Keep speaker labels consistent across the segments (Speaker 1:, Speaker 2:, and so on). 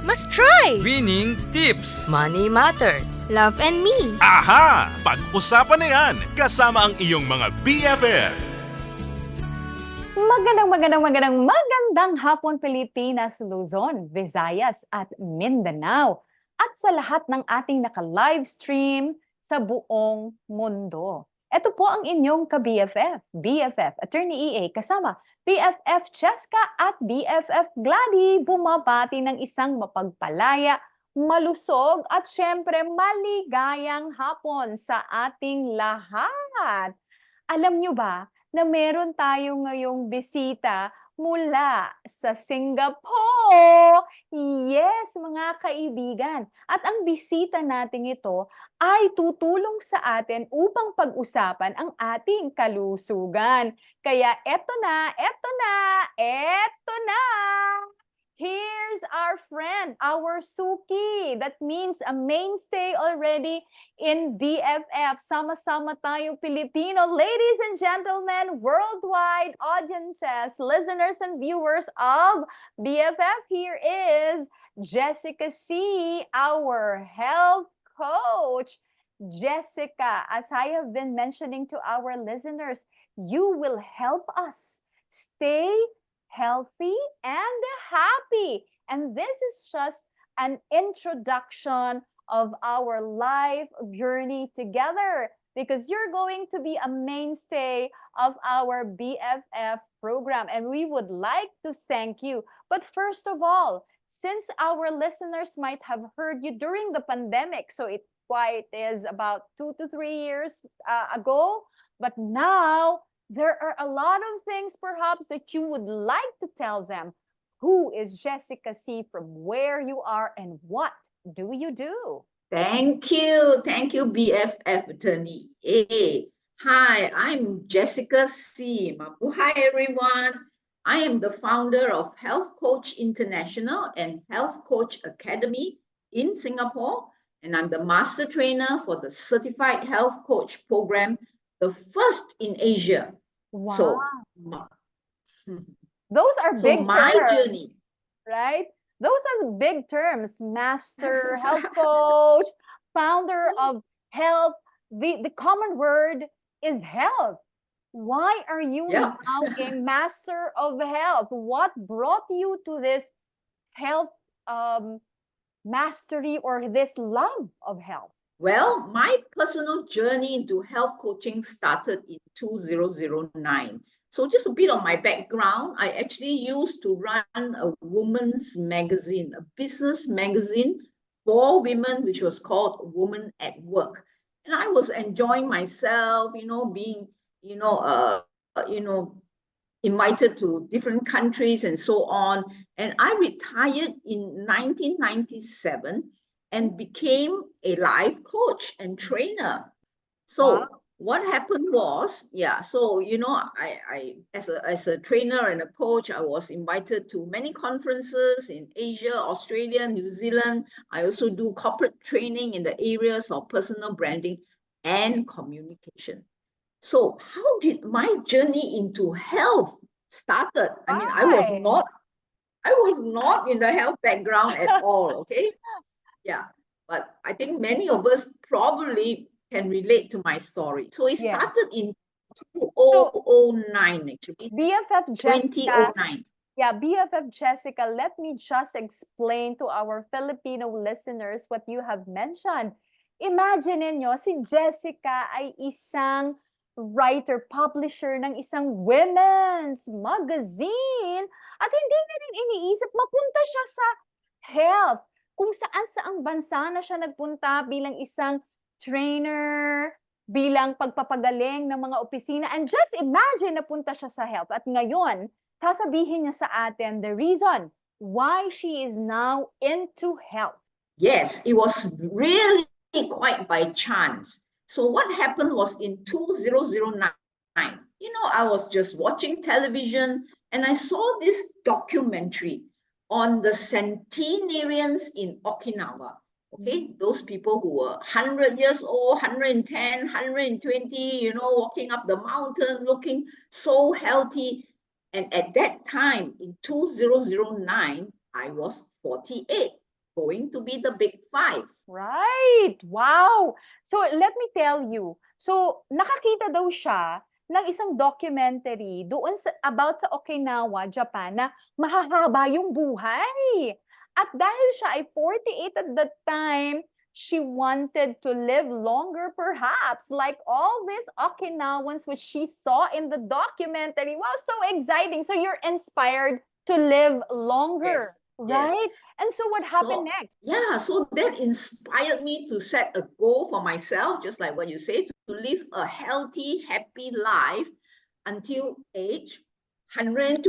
Speaker 1: must try.
Speaker 2: Winning tips.
Speaker 1: Money matters. Love and me.
Speaker 3: Aha! Pag-usapan na yan kasama ang iyong mga BFF.
Speaker 4: Magandang hapon Pilipinas, Luzon, Visayas at Mindanao. At sa lahat ng ating naka-livestream sa buong mundo. Ito po ang inyong ka-BFF, BFF, Atty. EA, kasama BFF Cheska at BFF Gladys, bumabati ng isang mapagpalaya, malusog at syempre maligayang hapon sa ating lahat. Alam nyo ba na meron tayo ngayong bisita mula sa Singapore? Yes, mga kaibigan. At ang bisita natin ito ay tutulong sa atin upang pag-usapan ang ating kalusugan. Kaya eto na. Here's our friend, our Suki. That means a mainstay already in BFF. Sama-sama tayo Pilipino. Ladies and gentlemen, worldwide audiences, listeners and viewers of BFF, here is Jessica C., our health coach. Jessica, as I have been mentioning to our listeners, you will help us stay healthy and happy. And this is just an introduction of our life journey together, because you're going to be a mainstay of our BFF program. And we would like to thank you. But first of all, since our listeners might have heard you during the pandemic, so it quite is about 2 to 3 years ago, but now there are a lot of things perhaps that you would like to tell them. Who is Jessica C., from where you are, and what do you do?
Speaker 5: Thank you, BFF Attorney A. Hi, I'm Jessica C. Mabuhay, everyone. I am the founder of Health Coach International and Health Coach Academy in Singapore, and I'm the master trainer for the Certified Health Coach program, the first in Asia.
Speaker 4: Wow.
Speaker 5: So,
Speaker 4: those are big
Speaker 5: my
Speaker 4: terms,
Speaker 5: journey,
Speaker 4: right? Those are big terms. Master, health coach, founder of health. The common word is health. Why are you now a master of health? What brought you to this health mastery or this love of health?
Speaker 5: Well, my personal journey into health coaching started in 2009. So just a bit of my background, I actually used to run a women's magazine, a business magazine for women, which was called Woman at Work. And I was enjoying myself, being, invited to different countries and so on. And I retired in 1997 and became a life coach and trainer. So what happened was, I as a trainer and a coach, I was invited to many conferences in Asia, Australia, New Zealand. I also do corporate training in the areas of personal branding and communication. So how did my journey into health started? I mean, I was not in the health background at all, okay? Yeah, but I think many of us probably can relate to my story. So it started in 2009, actually.
Speaker 4: BFF Jessica.
Speaker 5: 2009.
Speaker 4: Yeah, BFF Jessica, let me just explain to our Filipino listeners what you have mentioned. Imagine niyo, si Jessica ay isang writer, publisher ng isang women's magazine, at hindi na rin iniisip mapunta siya sa health. Kung saan-saang bansa na siya nagpunta bilang isang trainer, bilang pagpapagaling ng mga opisina. And just imagine napunta siya sa health. At ngayon, sasabihin niya sa atin the reason why she is now into health.
Speaker 5: Yes, it was really quite by chance. So what happened was in 2009, I was just watching television and I saw this documentary on the centenarians in Okinawa. Okay, those people who were 100 years old, 110, 120, walking up the mountain, looking so healthy. And at that time, in 2009, I was 48. going to be the big five.
Speaker 4: Right. Wow. So let me tell you. So nakakita daw siya ng isang documentary doon about sa Okinawa, Japan na mahahaba yung buhay. At dahil siya ay 48 at that time, she wanted to live longer perhaps like all these Okinawans which she saw in the documentary. Wow, so exciting. So you're inspired to live longer,
Speaker 5: Yes.
Speaker 4: right? And so what happened next?
Speaker 5: Yeah, so that inspired me to set a goal for myself, just like what you say, to live a healthy, happy life until age 120.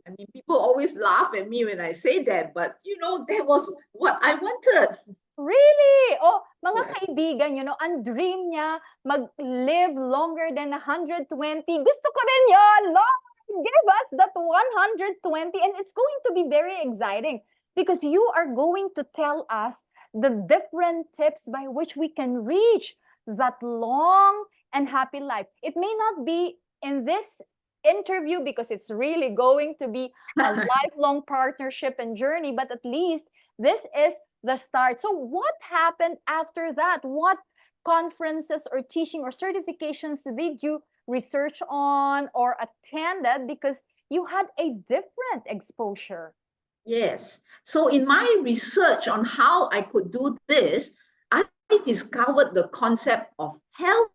Speaker 5: I mean, people always laugh at me when I say that, but that was what I wanted.
Speaker 4: Really? Oh, mga
Speaker 5: Yeah.
Speaker 4: kaibigan, ang dream niya mag-live longer than 120. Gusto ko rin yun. Lord, give us that 120. And it's going to be very exciting because you are going to tell us the different tips by which we can reach that long and happy life. It may not be in this interview because it's really going to be a lifelong partnership and journey, but at least this is the start. So what happened after that? What conferences or teaching or certifications did you research on or attended because you had a different exposure?
Speaker 5: Yes. So in my research on how I could do this, I discovered the concept of health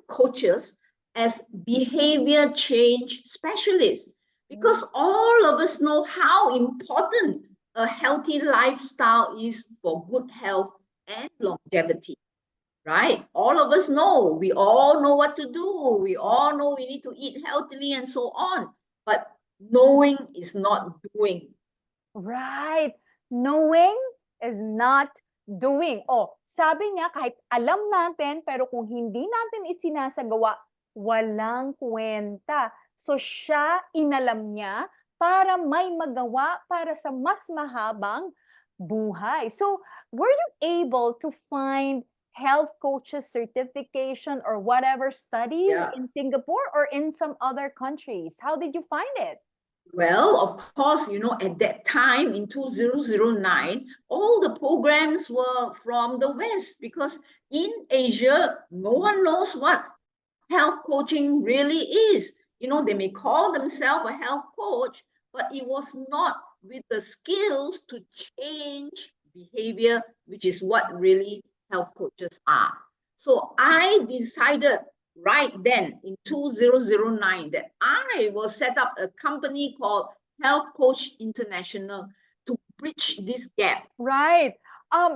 Speaker 5: coaches as behavior change specialists, because all of us know how important a healthy lifestyle is for good health and longevity, right? All of us know, we all know what to do. We all know we need to eat healthily and so on. But knowing is not doing.
Speaker 4: Right. Knowing is not doing. Oh, sabi niya kahit alam natin pero kung hindi natin isinasagawa, walang kwenta. So siya inalam niya para may magawa para sa mas mahabang buhay. So were you able to find health coaches certification or whatever studies in Singapore or in some other countries? How did you find it?
Speaker 5: Well, of course, at that time in 2009, all the programs were from the West, because in Asia, no one knows what health coaching really is. They may call themselves a health coach, but it was not with the skills to change behavior, which is what really health coaches are. So I decided right then in 2009 that I will set up a company called Health Coach International to bridge this gap.
Speaker 4: Right.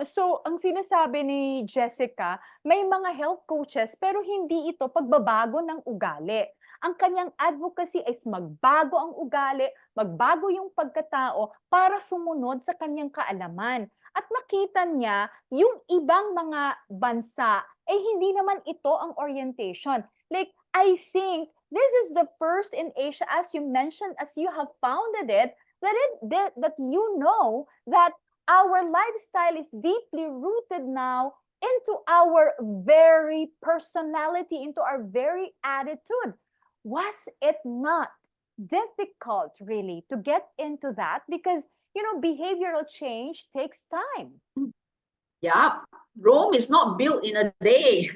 Speaker 4: So ang sinasabi ni Jessica, may mga health coaches pero hindi ito pagbabago ng ugali. Ang kanyang advocacy is magbago ang ugali, magbago yung pagkatao para sumunod sa kanyang kaalaman. At nakita niya yung ibang mga bansa, hindi naman ito ang orientation. Like, I think this is the first in Asia, as you mentioned, as you have founded it, that you know that our lifestyle is deeply rooted now into our very personality, into our very attitude. Was it not difficult, really, to get into that? Because, behavioral change takes time.
Speaker 5: Yeah, Rome is not built in a day.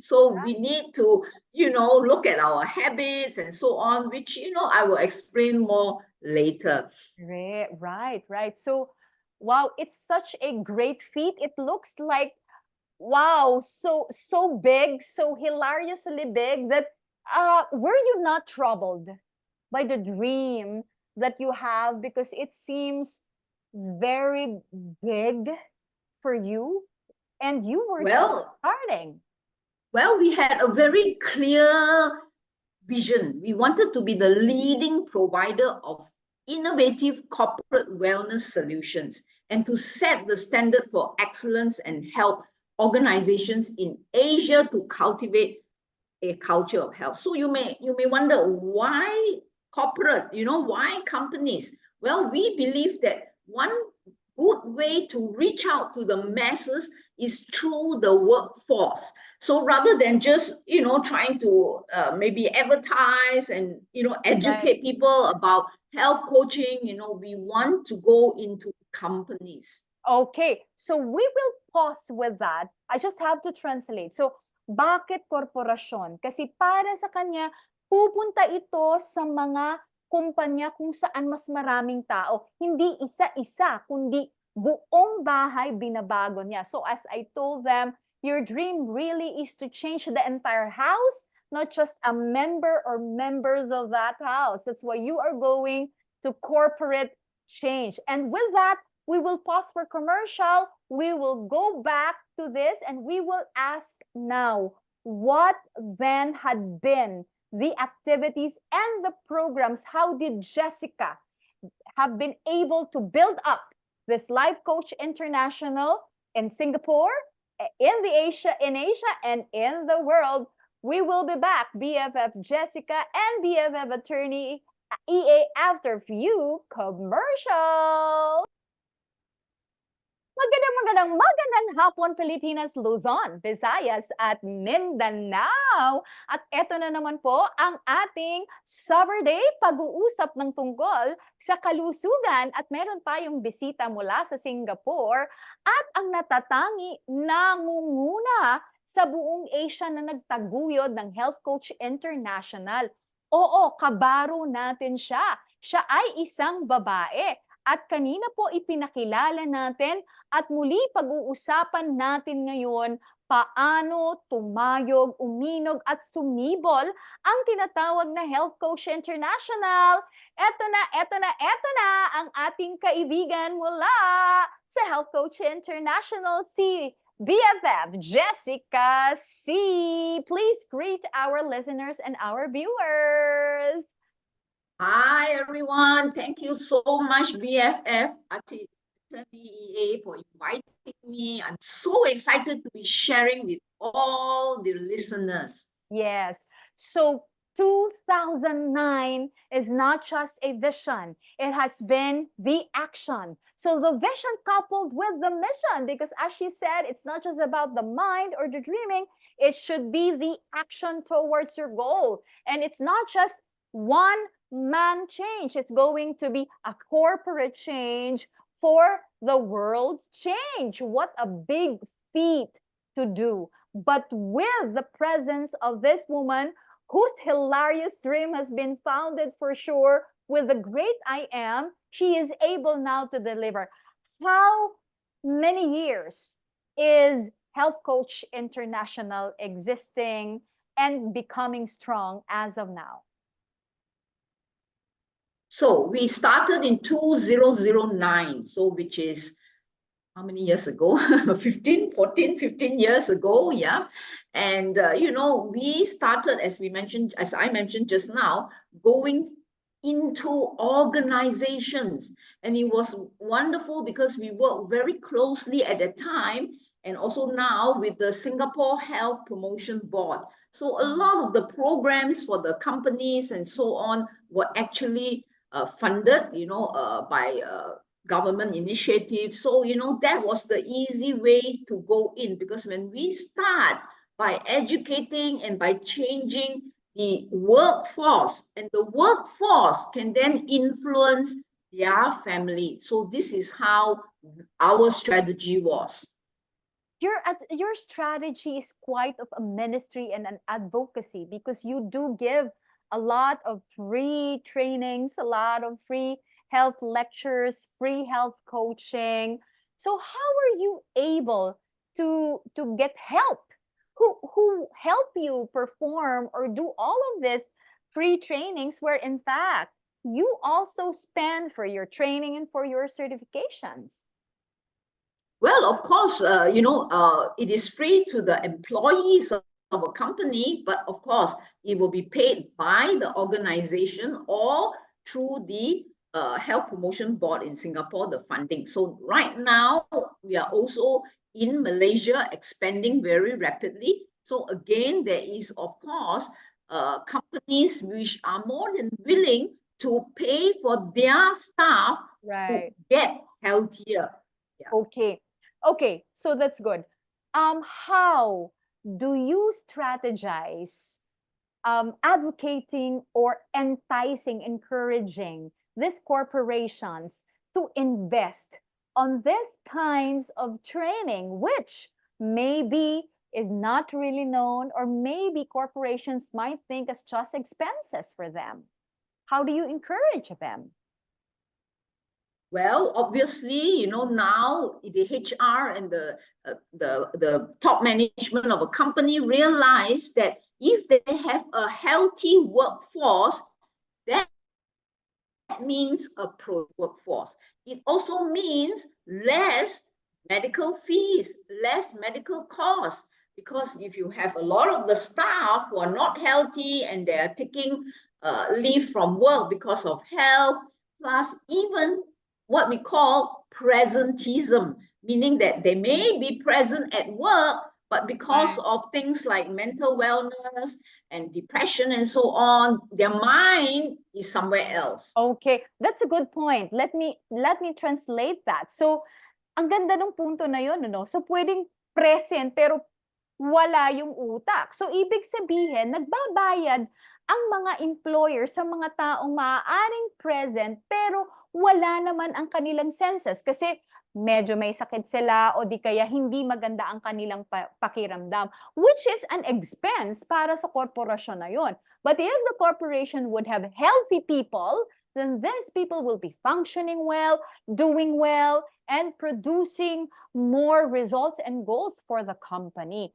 Speaker 5: So we need to, look at our habits and so on, which, I will explain more later.
Speaker 4: Right. So, wow, it's such a great feat. It looks like, wow, so big, so hilariously big that were you not troubled by the dream that you have, because it seems very big for you and you were just starting?
Speaker 5: Well, we had a very clear vision. We wanted to be the leading provider of innovative corporate wellness solutions and to set the standard for excellence and help organizations in Asia to cultivate a culture of health. So you may wonder, why corporate, why companies? Well, we believe that one good way to reach out to the masses is through the workforce. So rather than just, trying to maybe advertise and, educate people about health coaching, we want to go into companies.
Speaker 4: Okay, so we will pause with that. I just have to translate. So, bakit korporasyon? Kasi para sa kanya, pupunta ito sa mga kumpanya kung saan mas maraming tao. Hindi isa-isa, kundi buong bahay binabago niya. So as I told them, your dream really is to change the entire house, not just a member or members of that house. That's why you are going to corporate change. And with that, we will pause for commercial. We will go back to this and we will ask now, what then had been the activities and the programs? How did Jessica have been able to build up this Life Coach International in Singapore, in Asia, and in the world? We will be back, BFF Jessica and BFF attorney EA after few commercial. Magandang hapon, Pilipinas, Luzon, Visayas, at Mindanao. At eto na naman po ang ating Summer Day pag-uusap ng tungkol sa kalusugan at meron tayong bisita mula sa Singapore at ang natatangi nangunguna sa buong Asia na nagtaguyod ng Health Coach International. Oo, kabaro natin siya. Siya ay isang babae. At kanina po ipinakilala natin at muli pag-uusapan natin ngayon paano tumayog, uminog at sumibol ang tinatawag na Health Coach International. Eto na ang ating kaibigan mula sa Health Coach International, si BFF Jessica C. Please greet our listeners and our viewers.
Speaker 5: Hi, everyone. Thank you so much, BFF, Atty, for inviting me. I'm so excited to be sharing with all the listeners.
Speaker 4: Yes. So 2009 is not just a vision. It has been the action. So the vision coupled with the mission, because as she said, it's not just about the mind or the dreaming. It should be the action towards your goal. And it's not just one-man change. It's going to be a corporate change for the world's change. What a big feat to do. But with the presence of this woman, whose hilarious dream has been founded for sure with the great I am, she is able now to deliver. How many years is Health Coach International existing and becoming strong as of now?
Speaker 5: So we started in 2009, so which is how many years ago? 15 years ago, yeah. And we started, as I mentioned just now, going into organizations, and it was wonderful because we worked very closely at that time and also now with the Singapore Health Promotion Board. So a lot of the programs for the companies and so on were actually funded, by government initiatives. So, that was the easy way to go in, because when we start by educating and by changing the workforce, and the workforce can then influence their family. So this is how our strategy was.
Speaker 4: Your strategy is quite of a ministry and an advocacy, because you do give a lot of free trainings, a lot of free health lectures, free health coaching. So how are you able to get help? Who help you perform or do all of this free trainings, where in fact you also spend for your training and for your certifications?
Speaker 5: Well, of course, it is free to the employees of a company, but of course, it will be paid by the organization or through the Health Promotion Board in Singapore, the funding. So right now, we are also in Malaysia expanding very rapidly. So again, there is, of course, companies which are more than willing to pay for their staff to get healthier.
Speaker 4: Yeah. Okay, so that's good. How do you strategize advocating or enticing, encouraging these corporations to invest on this kinds of training, which maybe is not really known, or maybe corporations might think as just expenses for them? How do you encourage them?
Speaker 5: Well, obviously, now the HR and the top management of a company realize that if they have a healthy workforce, that means a pro workforce. It also means less medical fees, less medical costs. Because if you have a lot of the staff who are not healthy and they are taking leave from work because of health, plus even what we call presentism, meaning that they may be present at work, but because of things like mental wellness and depression and so on, their mind is somewhere else.
Speaker 4: Okay, that's a good point. Let me translate that. So, ang ganda ng punto na yun, ano? So, pwedeng present pero wala yung utak. So, ibig sabihin, nagbabayad ang mga employer sa mga taong maaaring present pero wala naman ang kanilang senses kasi medyo may sakit sila o di kaya hindi maganda ang kanilang pakiramdam, which is an expense para sa korporasyon na yun. But if the corporation would have healthy people, then these people will be functioning well, doing well, and producing more results and goals for the company.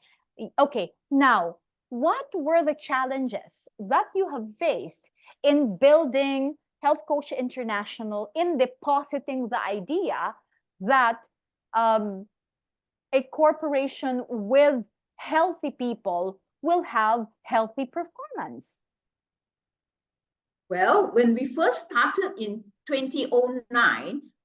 Speaker 4: Okay, now, what were the challenges that you have faced in building Health Coach International, in depositing the idea that a corporation with healthy people will have healthy performance?
Speaker 5: Well, when we first started in 2009,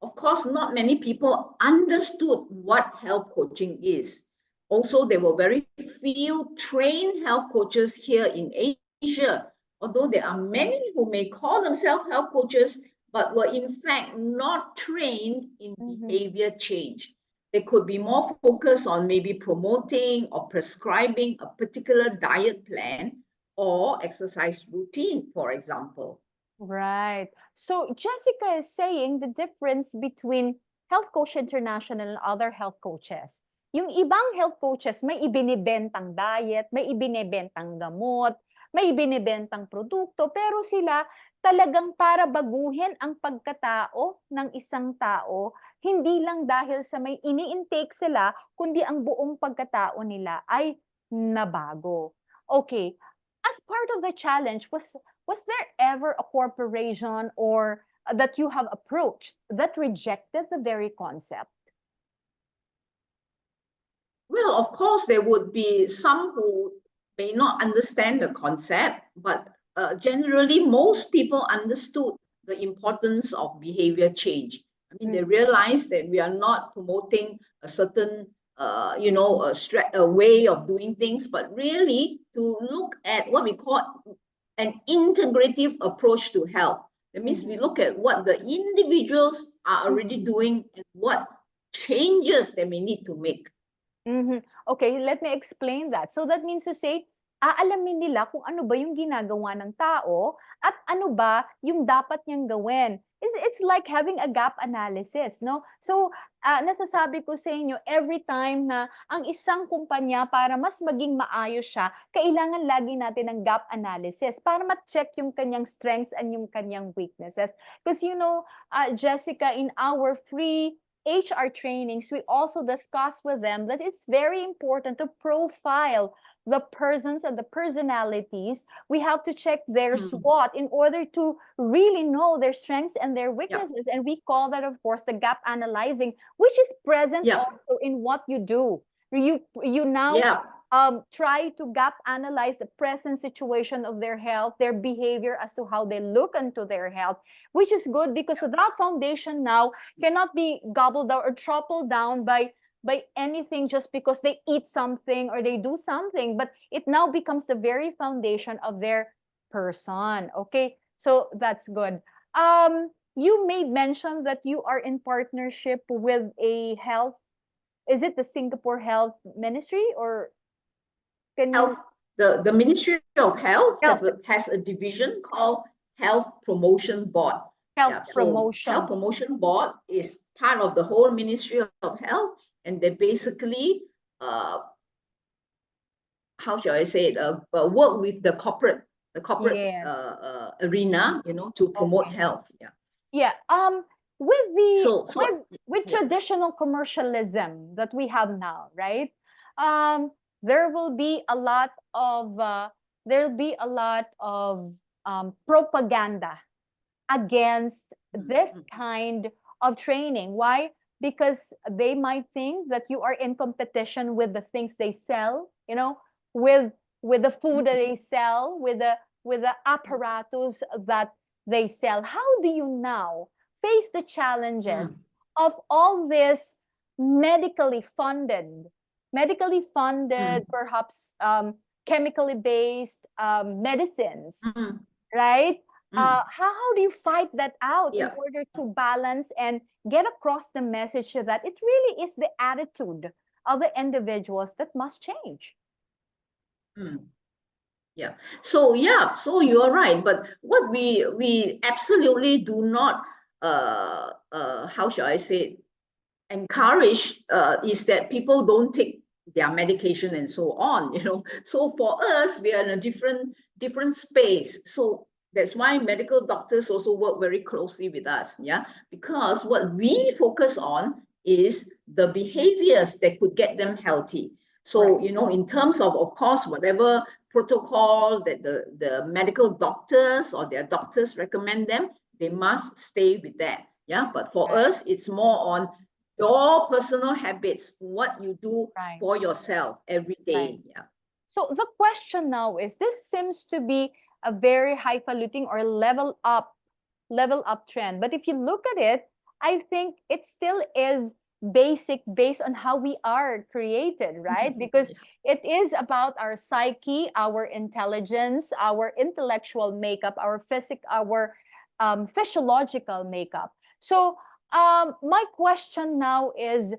Speaker 5: of course, not many people understood what health coaching is. Also, there were very few trained health coaches here in Asia, although there are many who may call themselves health coaches, but were in fact not trained in behavior change. They could be more focused on maybe promoting or prescribing a particular diet plan or exercise routine, for example.
Speaker 4: Right. So Jessica is saying the difference between Health Coach International and other health coaches. Yung ibang health coaches, may ibinibentang diet, may ibinibentang gamot, may ibinibentang produkto, pero sila talagang para baguhin ang pagkatao ng isang tao, hindi lang dahil sa may ini-intake sila, kundi ang buong pagkatao nila ay nabago. Okay, as part of the challenge, was there ever a corporation or that you have approached that rejected the very concept?
Speaker 5: Well, of course, there would be some who may not understand the concept, but generally, most people understood the importance of behavior change. I mean, they realized that we are not promoting a certain, a way of doing things, but really to look at what we call an integrative approach to health. That means we look at what the individuals are already doing and what changes they may need to make.
Speaker 4: Okay, let me explain that. So that means to say, aalamin nila kung ano ba yung ginagawa ng tao at ano ba yung dapat niyang gawin. It's like having a gap analysis, no? So, nasasabi ko sa inyo, every time na ang isang kumpanya para mas maging maayos siya, kailangan lagi natin ng gap analysis para ma-check yung kanyang strengths and yung kanyang weaknesses. Because Jessica, in our free HR trainings, we also discuss with them that it's very important to profile the persons and the personalities. We have to check their SWOT in order to really know their strengths and their weaknesses. And we call that, of course, the gap analyzing, which is present also in what you do. You now try to gap analyze the present situation of their health, their behavior as to how they look into their health, which is good because that foundation now cannot be gobbled down or trampled down by anything just because they eat something or they do something, but it now becomes the very foundation of their person. Okay, so that's good. You made mention that you are in partnership with a health, is it the Singapore Health Ministry or can you...
Speaker 5: The Ministry of Health has a division called Health Promotion Board.
Speaker 4: Health Promotion.
Speaker 5: Health Promotion Board is part of the whole Ministry of Health, and they basically, how shall I say it, work with the corporate
Speaker 4: Yes.
Speaker 5: arena, to promote
Speaker 4: Okay.
Speaker 5: health. Yeah.
Speaker 4: Yeah. With the
Speaker 5: So
Speaker 4: with
Speaker 5: yeah.
Speaker 4: traditional commercialism that we have now, right? There will be a lot of propaganda against this kind of training. Why? Because they might think that you are in competition with the things they sell, with the food that they sell, with the apparatus that they sell. How do you now face the challenges of all this medically funded, perhaps chemically based medicines, right? How do you fight that out in
Speaker 5: Yeah.
Speaker 4: order to balance and get across the message that it really is the attitude of the individuals that must change?
Speaker 5: Yeah. So you are right. But what we absolutely do not, how shall I say it, encourage is that people don't take their medication and so on. So for us, we are in a different space. So that's why medical doctors also work very closely with us. Yeah, because what we focus on is the behaviors that could get them healthy. So,
Speaker 4: Right.
Speaker 5: in terms of course, whatever protocol that the medical doctors or their doctors recommend them, they must stay with that. Yeah, but for
Speaker 4: Right.
Speaker 5: us, it's more on your personal habits, what you do
Speaker 4: Right.
Speaker 5: for yourself every day.
Speaker 4: Right.
Speaker 5: Yeah.
Speaker 4: So the question now is, this seems to be a very highfalutin or level up trend. But if you look at it, I think it still is basic based on how we are created, right? Because it is about our psyche, our intelligence, our intellectual makeup, our physiological makeup. So my question now is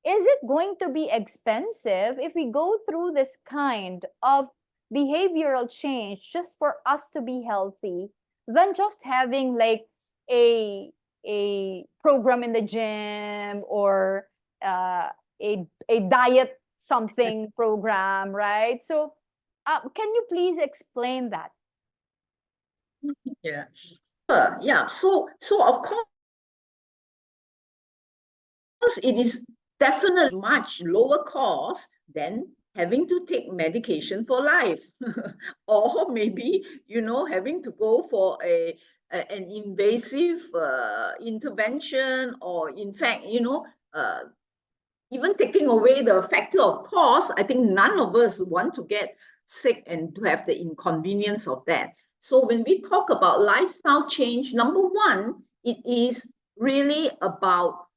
Speaker 4: it going to be expensive if we go through this kind of behavioral change just for us to be healthy than just having like a program in the gym or a diet something program, right? So can you please explain that?
Speaker 5: Yeah. Yeah. So of course, it is definitely much lower cost than having to take medication for life, or maybe having to go for an invasive intervention, or in fact, even taking away the factor of cost. I think none of us want to get sick and to have the inconvenience of that. So when we talk about lifestyle change, number one, it is really about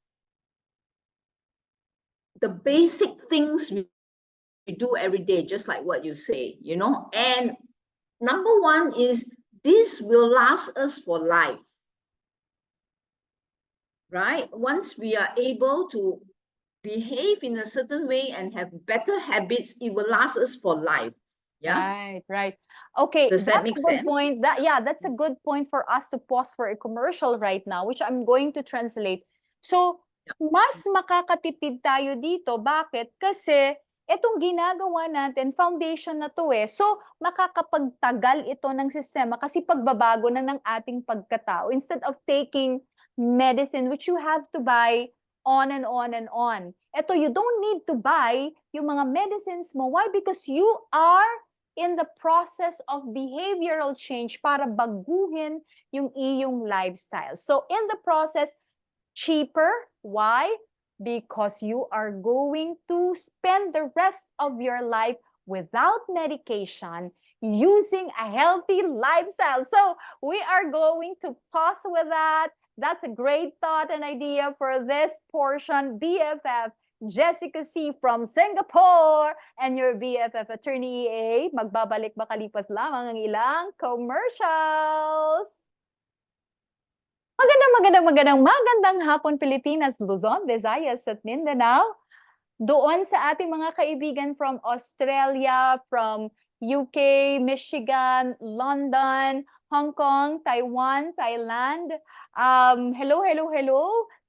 Speaker 5: the basic things we do every day, just like what you say, and number one is this will last us for life, right? Once we are able to behave in a certain way and have better habits, it will last us for life. Yeah.
Speaker 4: Right. Okay,
Speaker 5: Does that
Speaker 4: that's
Speaker 5: make
Speaker 4: a good
Speaker 5: sense?
Speaker 4: point. That's a good point for us to pause for a commercial right now, which I'm going to translate. So, mas makakatipid tayo dito. Bakit? Kasi itong ginagawa natin, foundation na to eh. So, makakapagtagal ito ng sistema kasi pagbabago na ng ating pagkatao. Instead of taking medicine, which you have to buy on and on and on. Ito, you don't need to buy yung mga medicines mo. Why? Because you are in the process of behavioral change para baguhin yung iyong lifestyle. So in the process, cheaper. Why? Because you are going to spend the rest of your life without medication, using a healthy lifestyle. So we are going to pause with that. That's a great thought and idea for this portion. BFF Jessica C. from Singapore and your BFF Attorney EA. Magbabalik makalipas lamang ang ilang commercials. Magandang hapon Pilipinas, Luzon, Visayas at Mindanao. Doon sa ating mga kaibigan from Australia, from UK, Michigan, London, Hong Kong, Taiwan, Thailand. Hello.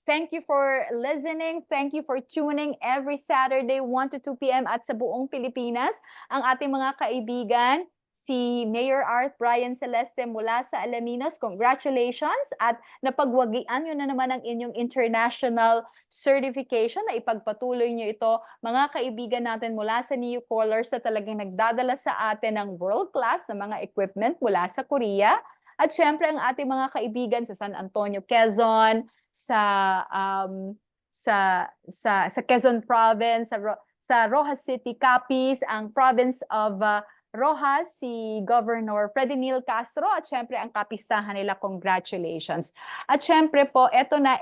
Speaker 4: Thank you for listening. Thank you for tuning every Saturday, 1 to 2 p.m. at sa buong Pilipinas. Ang ating mga kaibigan, si Mayor Art Brian Celeste mula sa Alaminos. Congratulations! At napagwagian nyo na naman ang inyong international certification na ipagpatuloy nyo ito. Mga kaibigan natin mula sa New Callers na talagang nagdadala sa atin ng world-class na mga equipment mula sa Korea. At syempre ang ating mga kaibigan sa San Antonio, Quezon, sa Quezon Province, sa Rojas City, Capiz, ang province of Rojas, si Governor Freddy Neil Castro, at syempre ang kapistahan nila, congratulations. At syempre po, eto na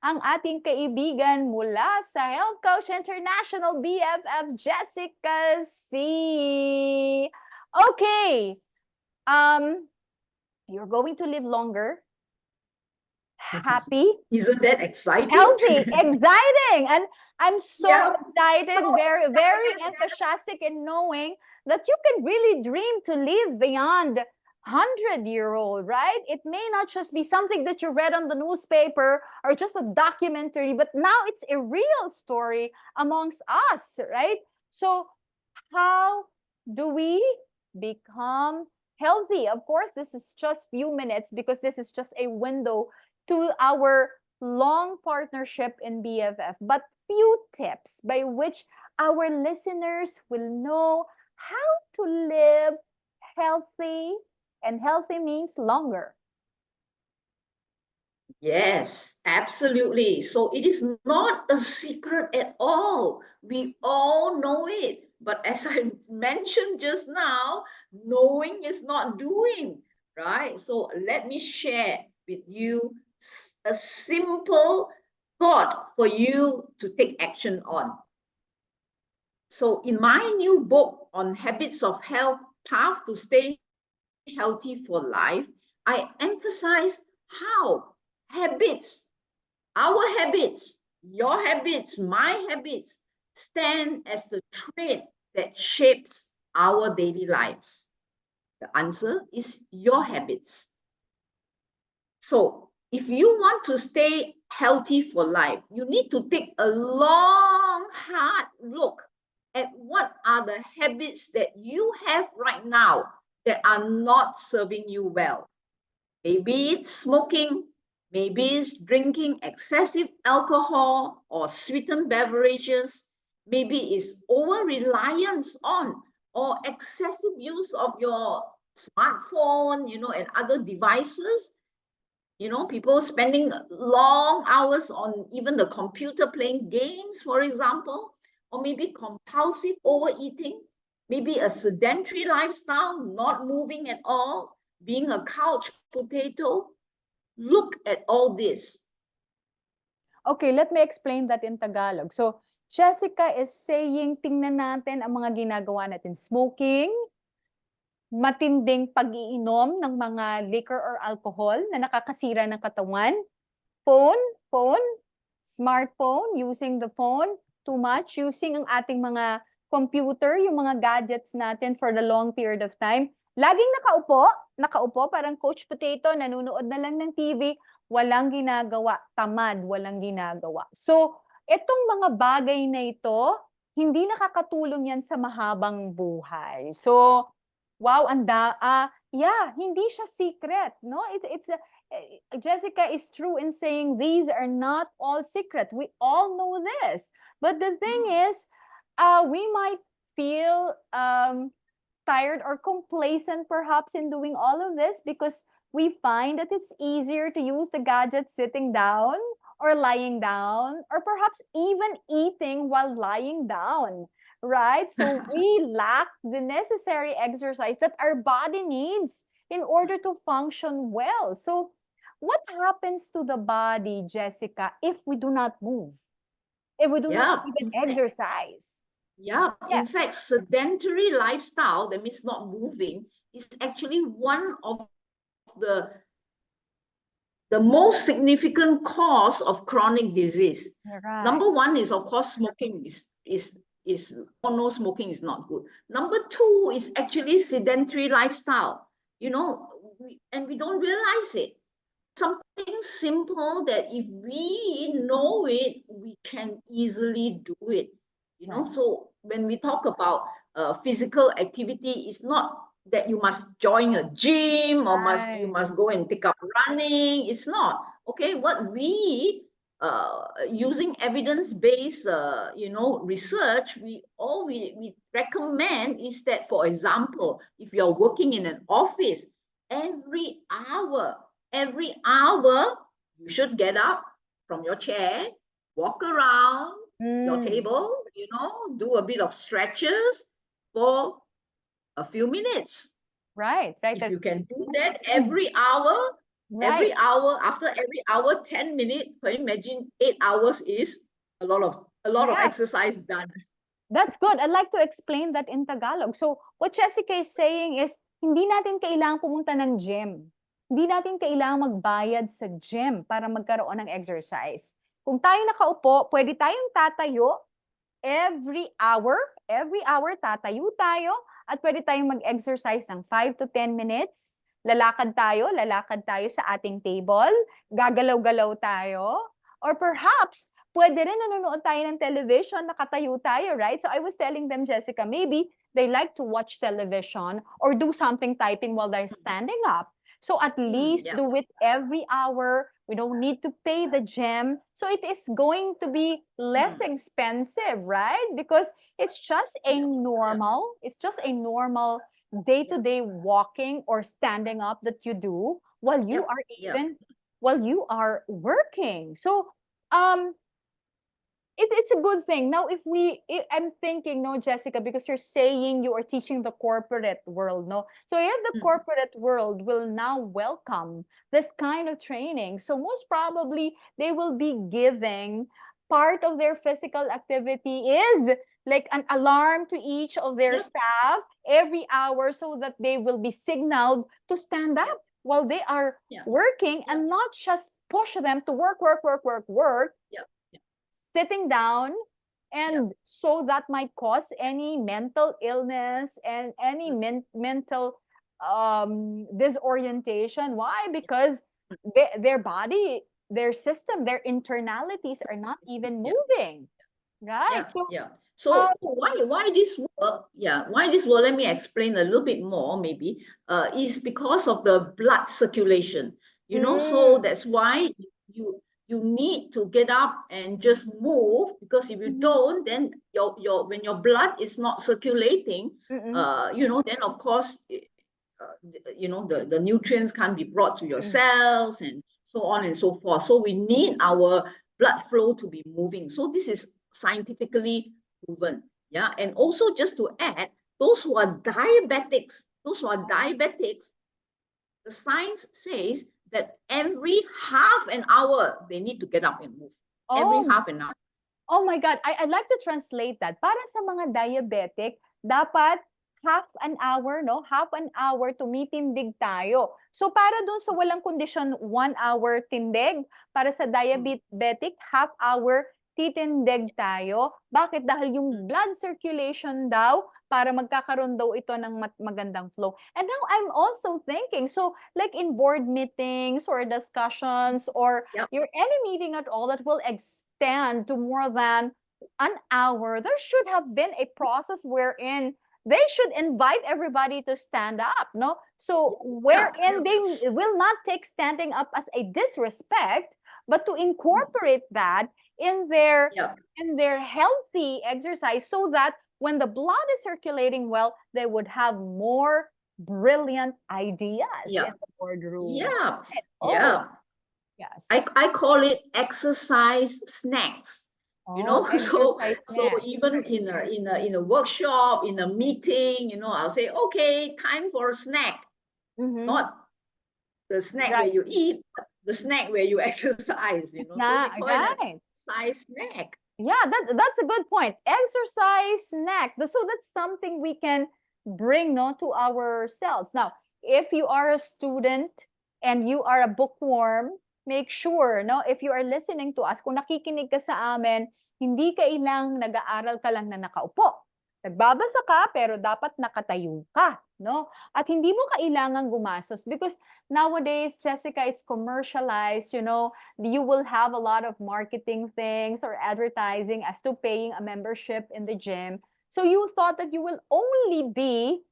Speaker 4: ang ating kaibigan mula sa Health Coach International BFF, Jessica C. Okay, you're going to live longer, happy,
Speaker 5: Isn't that exciting?
Speaker 4: healthy, exciting, and I'm so
Speaker 5: Yeah.
Speaker 4: excited, very, very enthusiastic in knowing that you can really dream to live beyond 100-year-old, right? It may not just be something that you read on the newspaper or just a documentary, but now it's a real story amongst us, right? So how do we become healthy? Of course, this is just few minutes because this is just a window to our long partnership in BFF, but few tips by which our listeners will know how to live healthy, and healthy means longer.
Speaker 5: Yes, absolutely. So it is not a secret at all. We all know it. But as I mentioned just now, knowing is not doing, right? So let me share with you a simple thought for you to take action on. So in my new book on habits of health, path to stay healthy for life, I emphasize how habits, our habits, your habits, my habits, stand as the trait that shapes our daily lives. The answer is your habits. So if you want to stay healthy for life, you need to take a long, hard look at what are the habits that you have right now that are not serving you well. Maybe it's smoking, maybe it's drinking excessive alcohol or sweetened beverages, maybe it's over-reliance on or excessive use of your smartphone, and other devices. People spending long hours on even the computer playing games, for example, or maybe compulsive overeating, maybe a sedentary lifestyle, not moving at all, being a couch potato. Look at all this.
Speaker 4: Okay, let me explain that in Tagalog. So, Jessica is saying, tingnan natin ang mga ginagawa natin. Smoking, matinding pag-iinom ng mga liquor or alcohol na nakakasira ng katawan, phone, smartphone, using the phone too much, using ang ating mga computer, yung mga gadgets natin for the long period of time. Laging nakaupo, parang couch potato, nanonood na lang ng TV, walang ginagawa, tamad, walang ginagawa. So, itong mga bagay na ito, hindi nakakatulong yan sa mahabang buhay. So, wow, hindi siya secret, no? Jessica is true in saying these are not all secret. We all know this. But the thing is, we might feel tired or complacent perhaps in doing all of this because we find that it's easier to use the gadget sitting down or lying down, or perhaps even eating while lying down. Right? So we lack the necessary exercise that our body needs in order to function well. So what happens to the body, Jessica, if we do not move? If we do not even exercise?
Speaker 5: Yeah, in fact, sedentary lifestyle, that means not moving, is actually one of the most significant cause of chronic disease.
Speaker 4: Right.
Speaker 5: Number one is, of course, smoking no smoking is not good. Number two is actually sedentary lifestyle, and we don't realize it. something simple that if we know it, we can easily do it. You know,
Speaker 4: Right.
Speaker 5: so when we talk about physical activity, it's not that you must join a gym or you
Speaker 4: Right.
Speaker 5: must go and take up running. It's not. Okay, what we using evidence-based research, we recommend is that, for example, if you're working in an office, every hour every hour you should get up from your chair, walk around your
Speaker 4: Mm.
Speaker 5: table, do a bit of stretches for a few minutes.
Speaker 4: Right. Right.
Speaker 5: If you can do that
Speaker 4: Mm.
Speaker 5: every
Speaker 4: Right.
Speaker 5: hour, after every hour, 10 minutes, can you imagine 8 hours is a lot of
Speaker 4: Yes.
Speaker 5: exercise done.
Speaker 4: That's good. I'd like to explain that in Tagalog. So, what Jessica is saying is, hindi natin kailangang pumunta ng gym. Hindi natin kailangang magbayad sa gym para magkaroon ng exercise. Kung tayo nakaupo, pwede tayong tatayo every hour tatayo tayo at pwede tayong mag-exercise ng 5 to 10 minutes. Lalakad tayo sa ating table, gagalaw-galaw tayo, or perhaps pwede rin nanonood tayo ng television, nakatayo tayo, right? So I was telling them, Jessica, maybe they like to watch television or do something typing while they're standing up. So at least
Speaker 5: Yeah.
Speaker 4: do it every hour. We don't need to pay the gym. So it is going to be less expensive, right? Because it's just a normal day-to-day walking or standing up that you do while you are while you are working. So it's a good thing. Now, I'm thinking, no, Jessica, because you're saying you are teaching the corporate world, no? So if the corporate world will now welcome this kind of training, so most probably they will be giving part of their physical activity is like an alarm to each of their staff every hour so that they will be signaled to stand up while they are working and not just push them to work, sitting down, and so that might cause any mental illness and any mental disorientation. Why? Because their body, their system, their internalities are not even moving, right?
Speaker 5: So why this work? Why this work? Let me explain a little bit more. Maybe is because of the blood circulation. So that's why you need to get up and just move, because if you don't, then your when your blood is not circulating, then of course, the nutrients can't be brought to your cells and so on and so forth. So we need our blood flow to be moving. So this is scientifically proven. And also, just to add, those who are diabetics, the science says that every half an hour they need to get up and move. Every half an hour.
Speaker 4: Oh my God, I'd like to translate that. Para sa mga diabetic, dapat half an hour, no? Half an hour tumitindig tayo. So para dun sa walang kondisyon, 1 hour tindig. Para sa diabetic, half hour titindig tayo. Bakit? Dahil yung blood circulation daw, para magkakaroon daw ito ng magandang flow. And now I'm also thinking, so like in board meetings or discussions or your any meeting at all that will extend to more than an hour, there should have been a process wherein they should invite everybody to stand up, no? So wherein they will not take standing up as a disrespect, but to incorporate that in their healthy exercise so that when the blood is circulating well, they would have more brilliant ideas in the boardroom. Yes.
Speaker 5: I call it exercise snacks. So even in a workshop, in a meeting, I'll say, okay, time for a snack. Not the snack where you eat, but the snack where you exercise. So we call it an exercise snack.
Speaker 4: Yeah, that's a good point. Exercise snack. So that's something we can bring to ourselves. Now, if you are a student and you are a bookworm, make sure, if you are listening to us, kung nakikinig ka sa amin, hindi kailang nag-aaral ka lang na nakaupo. Nagbabasa ka, pero dapat nakatayo ka, no? At hindi mo kailangang gumastos because nowadays, Jessica, it's commercialized, you will have a lot of marketing things or advertising as to paying a membership in the gym. So you thought that you will only be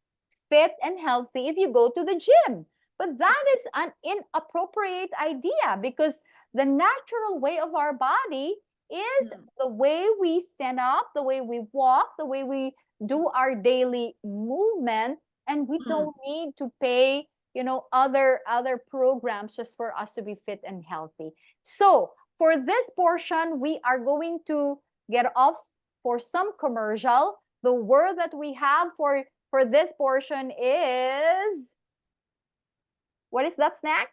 Speaker 4: fit and healthy if you go to the gym. But that is an inappropriate idea because the natural way of our body is the way we stand up, the way we walk, the way we do our daily movement, and we don't need to pay, other programs just for us to be fit and healthy. So for this portion, we are going to get off for some commercial. The word that we have for this portion is, what is that snack?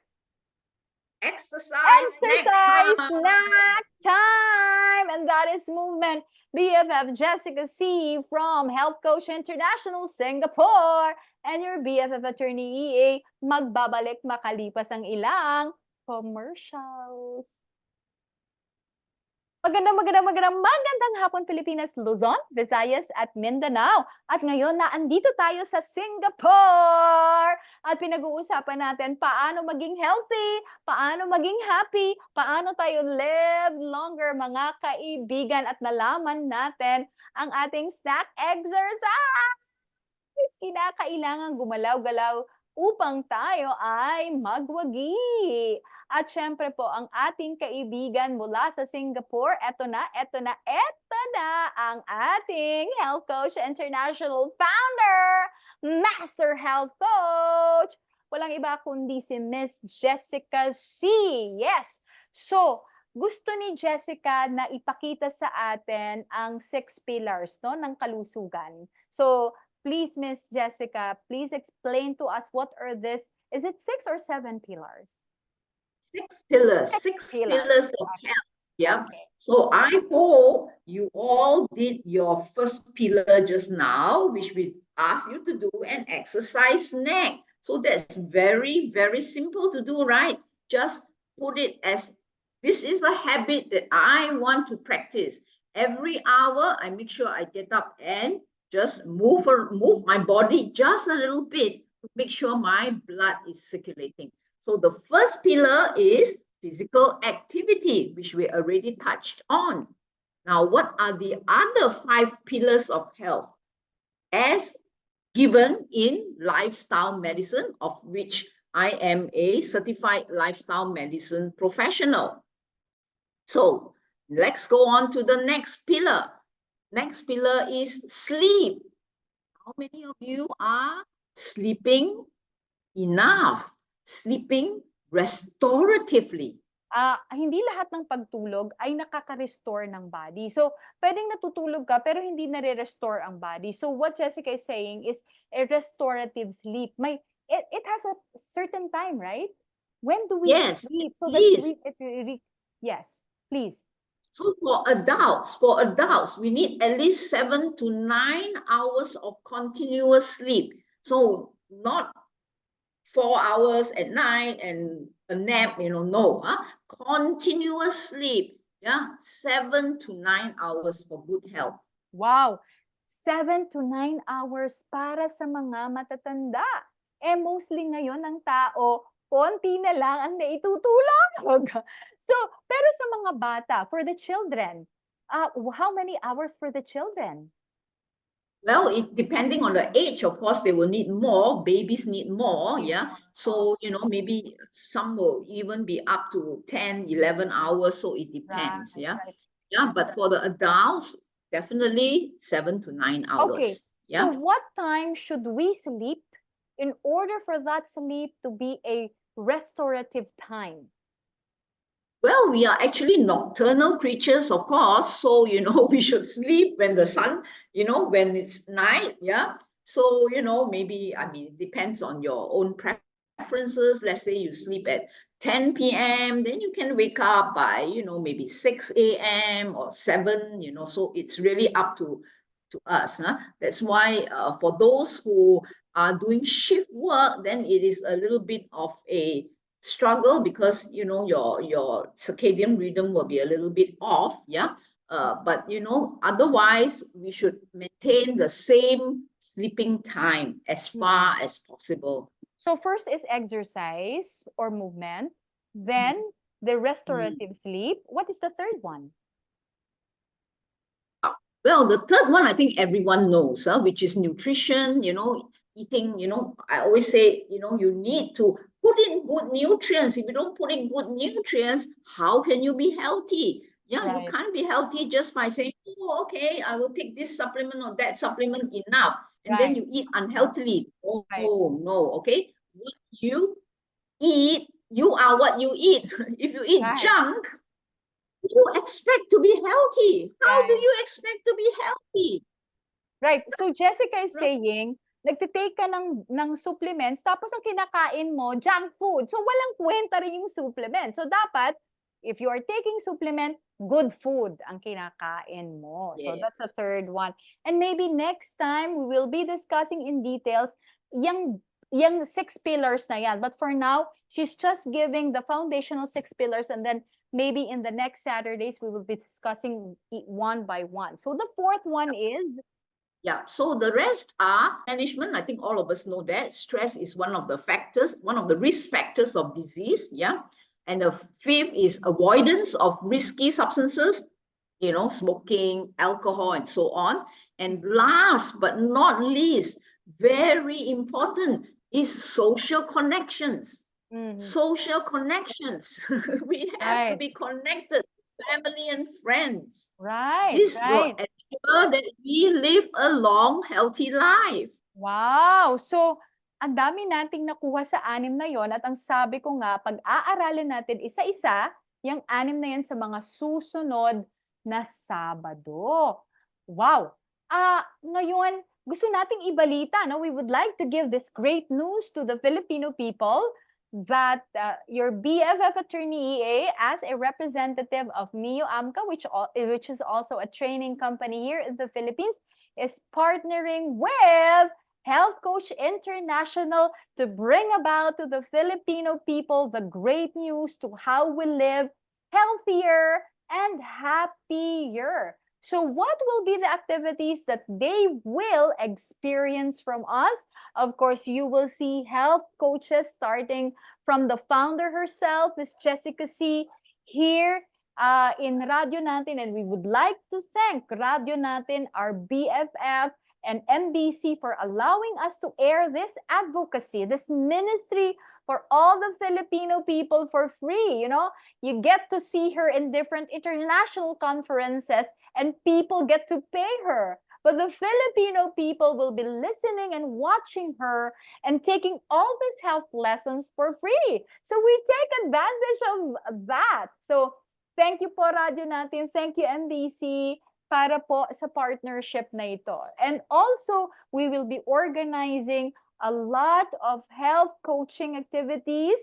Speaker 5: Exercise
Speaker 4: Exercise
Speaker 5: time.
Speaker 4: snack time! And that is movement BFF Jessica C. from Health Coach International Singapore. And your BFF attorney EA, magbabalik makalipas ang ilang commercials. Magandang hapon Pilipinas, Luzon, Visayas at Mindanao. At ngayon naandito tayo sa Singapore. At pinag-uusapan natin paano maging healthy, paano maging happy, paano tayo live longer mga kaibigan at nalaman natin ang ating snack exercise. Kinakailangan gumalaw-galaw upang tayo ay magwagi. At syempre po, ang ating kaibigan mula sa Singapore, eto na ang ating Health Coach International Founder, Master Health Coach. Walang iba kundi si Miss Jessica C. Yes! So, gusto ni Jessica na ipakita sa atin ang 6 pillars ng kalusugan. So, please, Miss Jessica, please explain to us what are this. Is it 6 or 7 pillars?
Speaker 5: 6 pillars, 6 pillars of health. Yeah. Okay. So I hope you all did your first pillar just now, which we asked you to do an exercise snack. So that's very, very simple to do, right? Just put it as, this is a habit that I want to practice. Every hour, I make sure I get up and just move my body just a little bit to make sure my blood is circulating. So the first pillar is physical activity, which we already touched on. Now, what are the other 5 pillars of health as given in lifestyle medicine, of which I am a certified lifestyle medicine professional? So let's go on to the next pillar. Next pillar is sleep. How many of you are sleeping enough? Sleeping restoratively.
Speaker 4: Hindi lahat ng pagtulog ay nakaka-restore ng body. So, pwedeng natutulog ka pero hindi nare-restore ang body. So, what Jessica is saying is a restorative sleep. It has a certain time, right? When do we sleep? So
Speaker 5: please.
Speaker 4: Yes, please.
Speaker 5: So for adults, we need at least 7 to 9 hours of continuous sleep. So not 4 hours at night and a nap, no. Continuous sleep, 7 to 9 hours for good health.
Speaker 4: Wow, 7 to 9 hours para sa mga matatanda. Mostly ngayon ang tao, konti na lang ang naitutulog. So, pero sa mga bata, for the children, how many hours for the children?
Speaker 5: Well, depending on the age, of course, they will need more. Babies need more, So, maybe some will even be up to 10, 11 hours. So it depends,
Speaker 4: Right.
Speaker 5: Yeah, but for the adults, definitely 7 to 9 hours.
Speaker 4: Okay, so what time should we sleep in order for that sleep to be a restorative time?
Speaker 5: Well, we are actually nocturnal creatures, of course. So, we should sleep when the sun, when it's night. So, maybe, it depends on your own preferences. Let's say you sleep at 10 p.m., then you can wake up by, maybe 6 a.m. or 7, so it's really up to us. That's why for those who are doing shift work, then it is a little bit of a struggle because your circadian rhythm will be a little bit off, But otherwise, we should maintain the same sleeping time as far as possible.
Speaker 4: So first is exercise or movement, then the restorative sleep. What is the third one?
Speaker 5: Well, the third one, I think everyone knows, which is nutrition, eating, I always say, you need to put in good nutrients. If you don't put in good nutrients, how can you be healthy? Yeah,
Speaker 4: Right.
Speaker 5: you can't be healthy just by saying, oh, okay, I will take this supplement or that supplement enough. And then
Speaker 4: Right.
Speaker 5: you eat unhealthily. Oh,
Speaker 4: Right.
Speaker 5: no, okay? What you eat, you are what you eat. If you eat
Speaker 4: Right.
Speaker 5: junk, you expect to be healthy. How do
Speaker 4: Right.
Speaker 5: you expect to be healthy?
Speaker 4: Right. So Jessica is
Speaker 5: Right.
Speaker 4: saying, nagtitake ka ng supplements, tapos ang kinakain mo, junk food. So walang kwenta rin yung supplement. So dapat, if you are taking supplement, good food ang kinakain mo. So that's the third one. And maybe next time, we will be discussing in details yung 6 pillars na yan. But for now, she's just giving the foundational 6 pillars, and then maybe in the next Saturdays, we will be discussing one by one. So the fourth one is...
Speaker 5: Yeah, so the rest are management. I think all of us know that stress is one of the factors, one of the risk factors of disease. Yeah. And the fifth is avoidance of risky substances, smoking, alcohol, and so on. And last but not least, very important, is social connections. Social connections. We have to be connected, family and friends.
Speaker 4: Right.
Speaker 5: This will ensure that we live a long, healthy life.
Speaker 4: Wow! So, ang dami nating nakuha sa 6 na yon, at ang sabi ko nga, pag-aaralin natin isa-isa, yung 6 na yan sa mga susunod na Sabado. Wow! Ngayon, gusto nating ibalita, no? We would like to give this great news to the Filipino people that your BFF Attorney EA, as a representative of NEO AMCA, which is also a training company here in the Philippines, is partnering with Health Coach International to bring about to the Filipino people the great news to how we live healthier and happier. So what will be the activities that they will experience from us? Of course, you will see health coaches starting from the founder herself, Ms. Jessica C., here in Radyo Natin. And we would like to thank Radyo Natin, our BFF, and MBC for allowing us to air this advocacy, this ministry for all the Filipino people for free. You get to see her in different international conferences and people get to pay her. But the Filipino people will be listening and watching her and taking all these health lessons for free. So we take advantage of that. So thank you po, Radyo Natin. Thank you, MBC, para po sa partnership na ito. And also, we will be organizing a lot of health coaching activities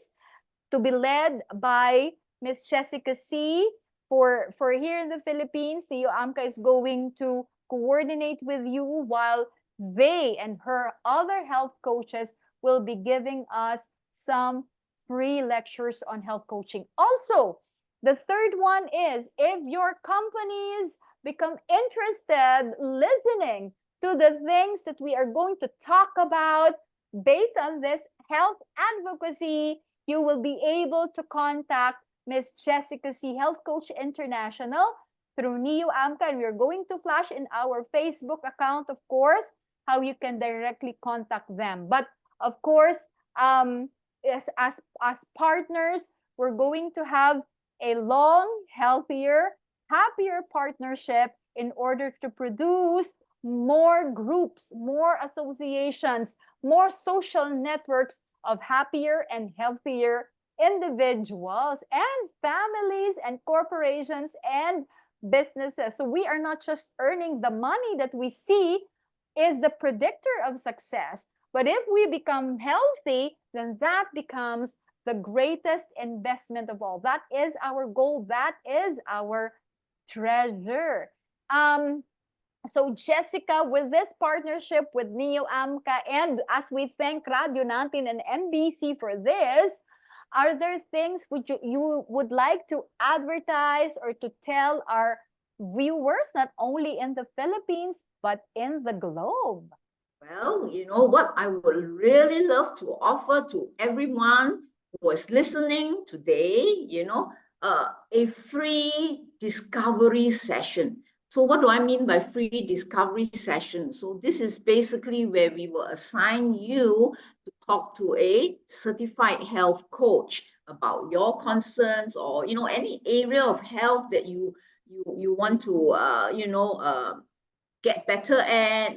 Speaker 4: to be led by Ms. Jessica C. For here in the Philippines, the UAMCA is going to coordinate with you, while they and her other health coaches will be giving us some free lectures on health coaching. Also, the third one is, if your companies become interested listening to the things that we are going to talk about based on this health advocacy, you will be able to contact Ms. Jessica C., Health Coach International, through NEO AMCA, and we're going to flash in our Facebook account, of course, how you can directly contact them. But of course, as partners, we're going to have a long, healthier, happier partnership in order to produce more groups, more associations, more social networks of happier and healthier individuals and families and corporations and businesses. So we are not just earning the money that we see is the predictor of success, but if we become healthy, then that becomes the greatest investment of all. That is our goal. That is our treasure. So Jessica, with this partnership with NEO AMCA, and as we thank Radyo Natin and NBC for this, are there things you would like to advertise or to tell our viewers not only in the Philippines, but in the globe?
Speaker 5: Well, you know what I would really love to offer to everyone who is listening today, a free discovery session. So what do I mean by free discovery session? So this is basically where we will assign you to talk to a certified health coach about your concerns, or any area of health that you want to get better at,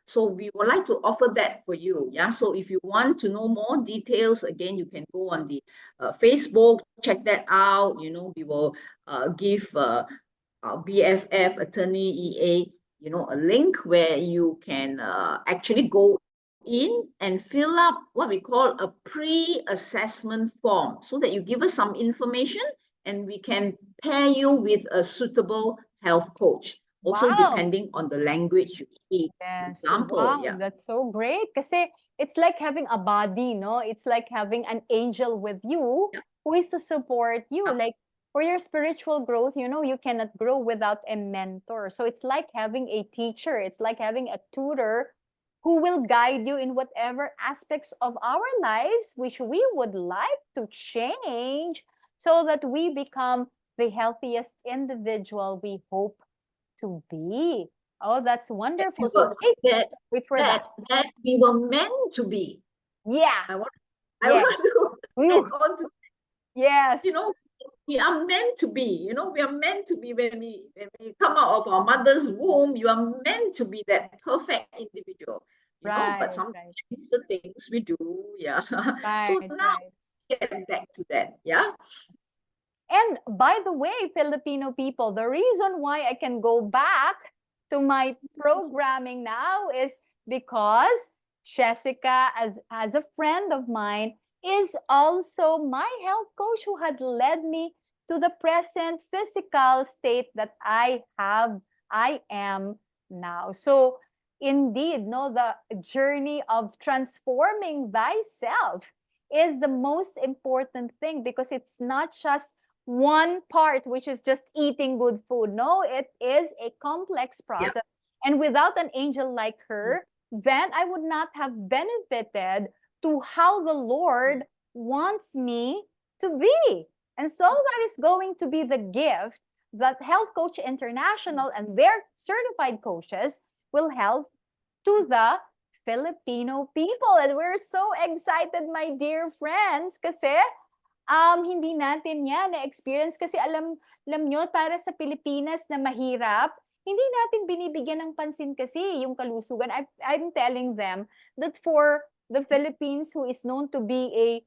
Speaker 5: so we would like to offer that for you. Yeah, so if you want to know more details, again, you can go on the Facebook, check that out. We will give our BFF attorney EA a link where you can actually go in and fill up what we call a pre-assessment form, so that you give us some information and we can pair you with a suitable health coach, also
Speaker 4: Wow.
Speaker 5: depending on the language you speak.
Speaker 4: Yes.
Speaker 5: Example,
Speaker 4: Wow,
Speaker 5: yeah.
Speaker 4: that's so great. Kasi it's like having a body, no? It's like having an angel with you
Speaker 5: Yeah.
Speaker 4: who is to support you.
Speaker 5: Yeah.
Speaker 4: Like for your spiritual growth, you cannot grow without a mentor. So it's like having a teacher. It's like having a tutor who will guide you in whatever aspects of our lives which we would like to change, so that we become the healthiest individual we hope to be. Oh, that's wonderful. So wait for that.
Speaker 5: That we were meant to be.
Speaker 4: Yeah.
Speaker 5: I want
Speaker 4: Yes.
Speaker 5: to
Speaker 4: Ooh.
Speaker 5: add on to,
Speaker 4: Yes.
Speaker 5: we are meant to be. We are meant to be when we come out of our mother's womb. You are meant to be that perfect individual.
Speaker 4: Right,
Speaker 5: But sometimes the things we do, yeah. So
Speaker 4: right,
Speaker 5: now
Speaker 4: right.
Speaker 5: let's get back to that, yeah.
Speaker 4: And by the way, Filipino people, the reason why I can go back to my programming now is because Jessica, as a friend of mine, is also my health coach who had led me to the present physical state that I am now. So indeed, no, the journey of transforming thyself is the most important thing, because it's not just one part, which is just eating good food. No, it is a complex process. And without an angel like her, then I would not have benefited to how the Lord wants me to be. And so that is going to be the gift that Health Coach International and their certified coaches will help to the Filipino people. And we're so excited, my dear friends, kasi hindi natin yan na-experience, kasi alam nyo, para sa Pilipinas na mahirap, hindi natin binibigyan ng pansin kasi yung kalusugan. I'm telling them that for the Philippines, who is known to be a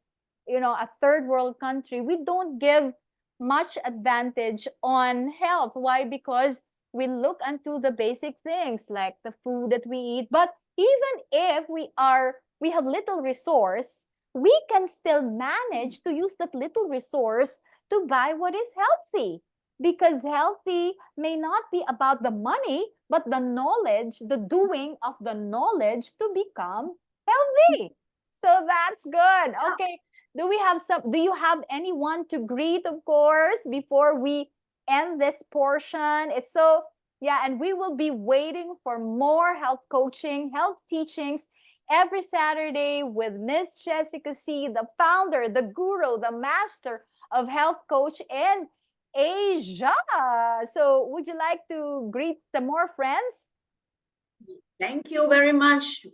Speaker 4: third world country, we don't give much advantage on health. Why? Because we look into the basic things like the food that we eat. But even if we have little resource, we can still manage to use that little resource to buy what is healthy. Because healthy may not be about the money, but the knowledge, the doing of the knowledge to become healthy. So that's good. Okay. Do you have anyone to greet, of course, before we end this portion? It's so, yeah, and we will be waiting for more health coaching, health teachings every Saturday with Miss Jessica C., the founder, the guru, the master of health coach in Asia. So would you like to greet some more friends?
Speaker 5: Thank you very much,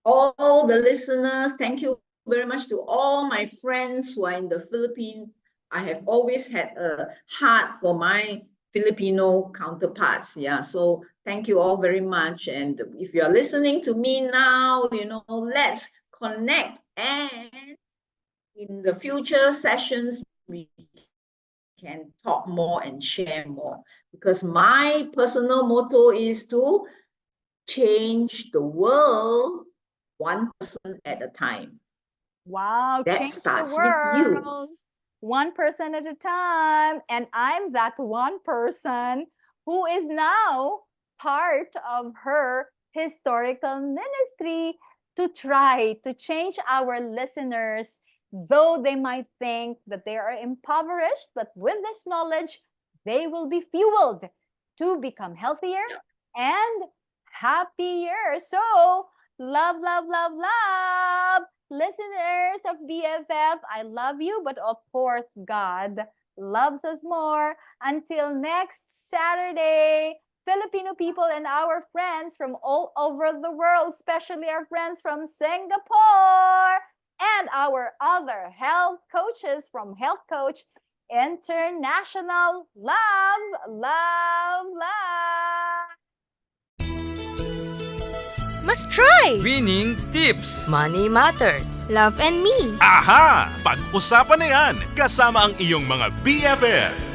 Speaker 5: all the listeners. Thank you very much to all my friends who are in the Philippines. I have always had a heart for my Filipino counterparts. Yeah, so thank you all very much. And if you are listening to me now, let's connect. And in the future sessions, we can talk more and share more. Because my personal motto is to change the world one person at a time.
Speaker 4: Wow,
Speaker 5: That
Speaker 4: change the
Speaker 5: starts with you.
Speaker 4: world one person at a time. And I'm that one person who is now part of her historical ministry to try to change our listeners, though they might think that they are impoverished, but with this knowledge, they will be fueled to become healthier and happier. So, love, love, love, love. Listeners of BFF, I love you, but of course, God loves us more. Until next Saturday, Filipino people and our friends from all over the world, especially our friends from Singapore, and our other health coaches from Health Coach International. Love, love, love.
Speaker 1: Must try!
Speaker 2: Winning tips.
Speaker 1: Money matters. Love and me.
Speaker 3: Aha! Pag-usapan na yan kasama ang iyong mga BFF.